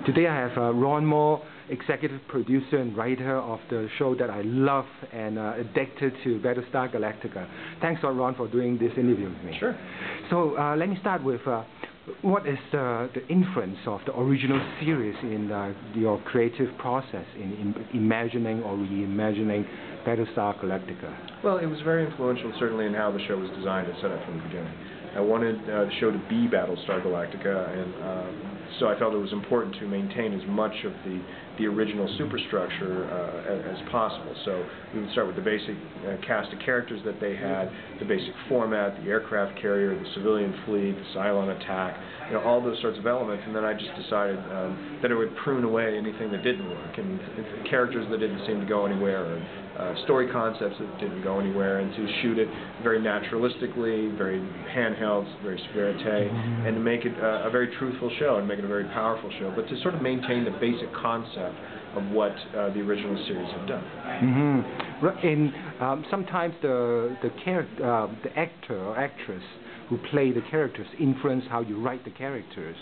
Today I have Ron Moore, executive producer and writer of the show that I love and addicted to, Battlestar Galactica. Thanks a lot, Ron, for doing this interview with me. Sure. So let me start with what is the influence of the original series in your creative process in imagining or reimagining Battlestar Galactica? Well, it was very influential, certainly, in how the show was designed and set up from the beginning. I wanted the show to be Battlestar Galactica, and so I felt it was important to maintain as much of the original superstructure as possible. So we would start with the basic cast of characters that they had, the basic format, the aircraft carrier, the civilian fleet, the Cylon attack, all those sorts of elements, and then I just decided that it would prune away anything that didn't work, and characters that didn't seem to go anywhere, or story concepts that didn't go anywhere, and to shoot it very naturalistically, very handheld, very verite, and to make it a very truthful show and make it a very powerful show, but to sort of maintain the basic concept of what the original series had done. Sometimes the actor or actress who play the characters influence how you write the characters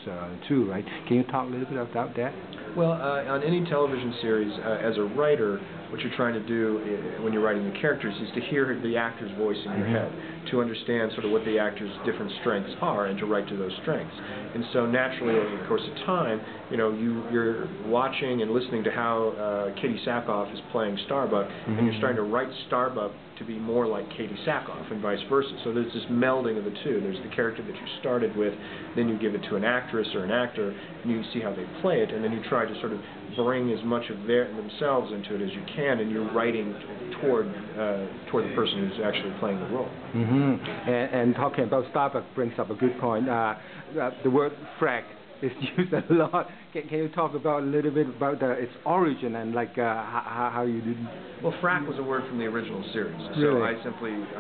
too, right? Can you talk a little bit about that? Well, on any television series, as a writer, what you're trying to do when you're writing the characters is to hear the actor's voice in your head, to understand sort of what the actor's different strengths are, and to write to those strengths. And so naturally, over the course of time, you're watching and listening to how Katie Sackhoff is playing Starbuck, and you're starting to write Starbuck to be more like Katie Sackhoff, and vice versa. So there's this melding of the two. There's the character that you started with, then you give it to an actress or an actor, and you see how they play it, and then you try to sort of bring as much of themselves into it as you can, and you're writing toward the person who's actually playing the role. And talking about Starbuck brings up a good point. The word frack is used a lot. Can you talk about a little bit about its origin and how you did? Well, frack was a word from the original series. So really? I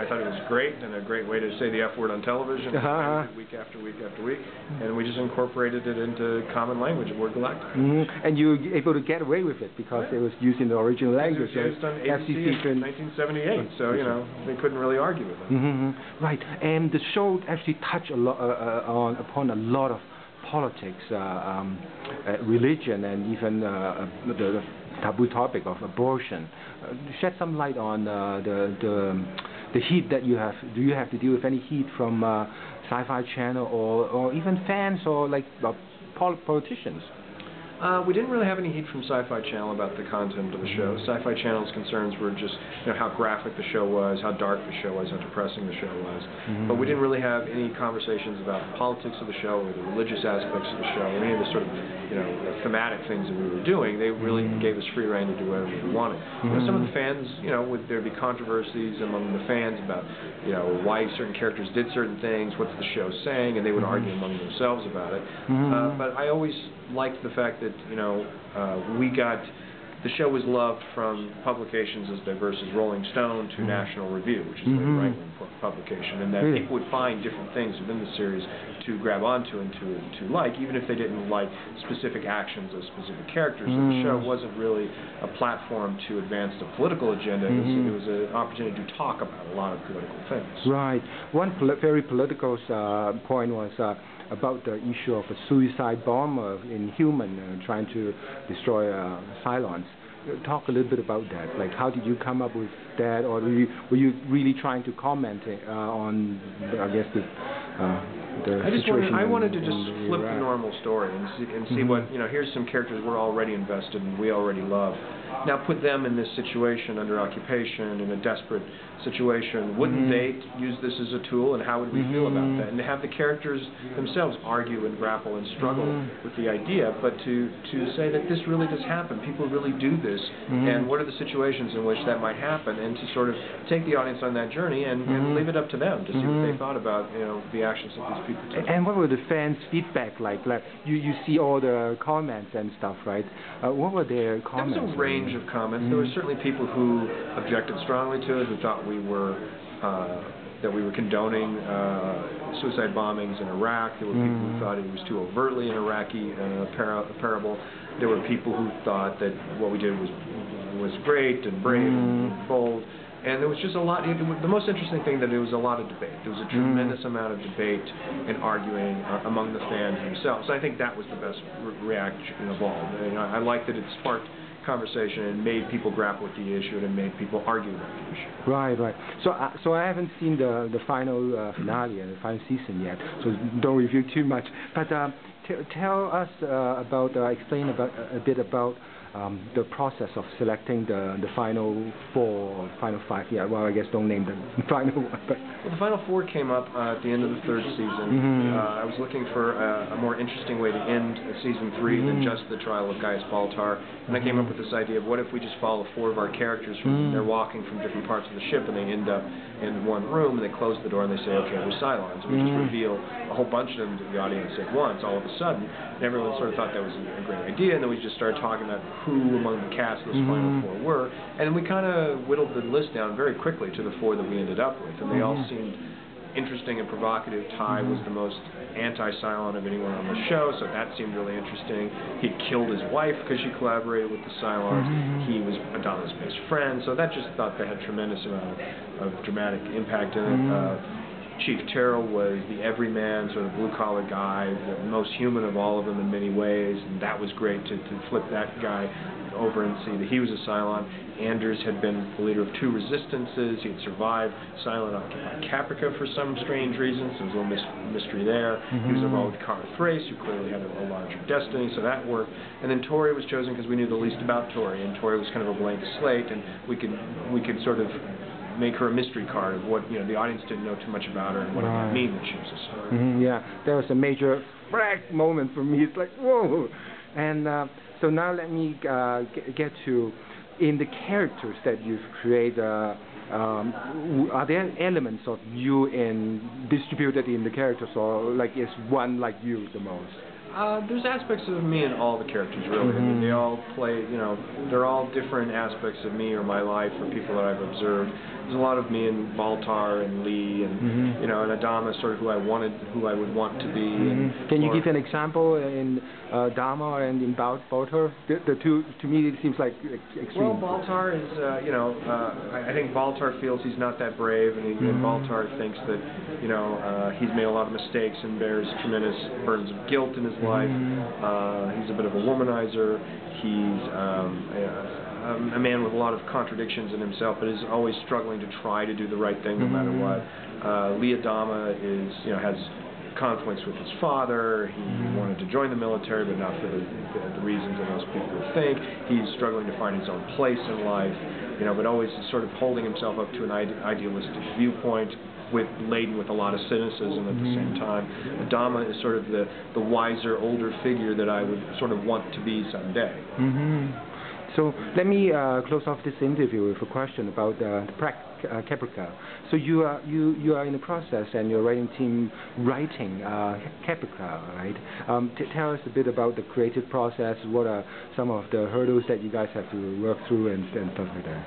thought it was great, and a great way to say the F word on television week after week after week, and we just incorporated it into common language of word galactic. And you were able to get away with it because it was used in the original language. It was on ABC in 1978, so they couldn't really argue with it. Right, and the show actually touched a lot upon a lot of politics, religion, and even the taboo topic of abortion. Shed some light on the heat that you have. Do you have to deal with any heat from Sci-Fi Channel or even fans or politicians? We didn't really have any heat from Sci-Fi Channel about the content of the show. Sci-Fi Channel's concerns were just how graphic the show was, how dark the show was, how depressing the show was. But we didn't really have any conversations about the politics of the show or the religious aspects of the show or any of the sort of thematic things that we were doing. They really gave us free rein to do whatever we wanted. Some of the fans, there'd be controversies among the fans about why certain characters did certain things, what's the show saying, and they would argue among themselves about it. But I always liked the fact that the show was loved from publications as diverse as Rolling Stone to National Review, which is a very right-wing publication, and that people would find different things within the series to grab onto and to like, even if they didn't like specific actions of specific characters. The show wasn't really a platform to advance the political agenda. It was an opportunity to talk about a lot of political things. Right. One very political point was about the issue of a suicide bomber in human trying to destroy Cylons. Talk a little bit about that. Like, how did you come up with that, or were you really trying to comment on, I guess, the situation? I wanted to just flip the normal story and see what, here's some characters we're already invested in, we already love. Now put them in this situation under occupation, in a desperate situation. Wouldn't they use this as a tool, and how would we feel about that? And to have the characters themselves argue and grapple and struggle with the idea, but to say that this really does happen, people really do this, and what are the situations in which that might happen, and to sort of take the audience on that journey and leave it up to them to see what they thought about the actions that these people took. And what were the fans' feedback like? Like you see all the comments and stuff, right? What were their comments? There was a range of comments. There were certainly people who objected strongly to it, who thought we were condoning suicide bombings in Iraq. There were people who thought it was too overtly an Iraqi parable. There were people who thought that what we did was great and brave and bold. And there was just a lot. The most interesting thing that there was a lot of debate. There was a tremendous amount of debate and arguing among the fans themselves. I think that was the best reaction of all. I like that it sparked conversation and made people grapple with the issue and made people argue about the issue. Right. So I haven't seen the final finale and the final season yet, so don't review too much. But tell us explain a bit about the process of selecting the final four or final five. Yeah, well, I guess don't name the final one. But well, the final four came up at the end of the third season. I was looking for a more interesting way to end season 3 than just the trial of Gaius Baltar, and I came up with this idea of what if we just follow 4 of our characters they're walking from different parts of the ship and they end up in one room and they close the door and they say, okay, we're Cylons. We just reveal a whole bunch of them to the audience at once, all of a sudden, and everyone sort of thought that was a great idea, and then we just started talking about who among the cast those final 4 were, and we kind of whittled the list down very quickly to the 4 that we ended up with, and they all seemed interesting and provocative. Ty was the most anti-Cylon of anyone on the show, so that seemed really interesting. He killed his wife because she collaborated with the Cylons. He was Adama's best friend, so that just thought they had tremendous amount of dramatic impact in it. Chief Terrell was the everyman, sort of blue-collar guy, the most human of all of them in many ways, and that was great to flip that guy over and see that he was a Cylon. Anders had been the leader of 2 resistances. He had survived Cylon-occupied Caprica for some strange reasons. There was a little mystery there. He was involved with Kara Thrace, who clearly had a larger destiny, so that worked. And then Tori was chosen because we knew the least about Tori, and Tori was kind of a blank slate, and we could sort of make her a mystery card of what, the audience didn't know too much about her and what it might mean that she was a Cylon. Yeah, there was a major moment for me. It's like, whoa! And so now let me get to, in the characters that you've created, are there elements of you distributed in the characters, or like is one like you the most? There's aspects of me in all the characters, really. I mean, they all play, they're all different aspects of me or my life or people that I've observed. There's a lot of me in Baltar and Lee and, and Adama, sort of who I would want to be. Can you give an example in Adama and in Baltar? The two, to me, it seems like extreme. Well, Baltar is, I think Baltar feels he's not that brave, and Baltar thinks that, he's made a lot of mistakes and bears tremendous burdens of guilt in his life. He's a bit of a womanizer. He's a man with a lot of contradictions in himself, but is always struggling to try to do the right thing no matter what. Lee Adama has conflicts with his father. He wanted to join the military, but not for the reasons that most people think. He's struggling to find his own place in life, but always sort of holding himself up to an idealistic viewpoint, laden with a lot of cynicism at the same time. Adama is sort of the wiser, older figure that I would sort of want to be someday. So let me close off this interview with a question about Caprica. So you are in the process, and your writing team writing Caprica, right? Tell us a bit about the creative process. What are some of the hurdles that you guys have to work through and stuff like that?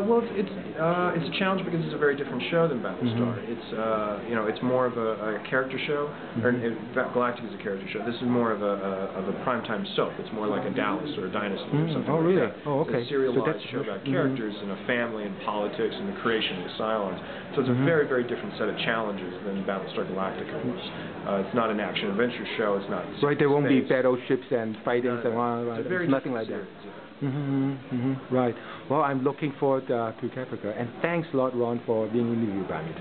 Well, it's a challenge because it's a very different show than Battlestar. It's more of a character show. Galactica is a character show. This is more of a primetime soap. It's more like a Dallas or a Dynasty or something. Oh, really? Like that. Oh, okay. It's a serialized show about characters and a family and politics and the creation of the Cylons. So it's a very, very different set of challenges than Battlestar Galactica was. It's not an action-adventure show. It's not right, there won't be battleships and fighting and right? It's nothing like that. Right. Well, I'm looking forward to Caprica. And thanks a lot, Ron, for being interviewed by me.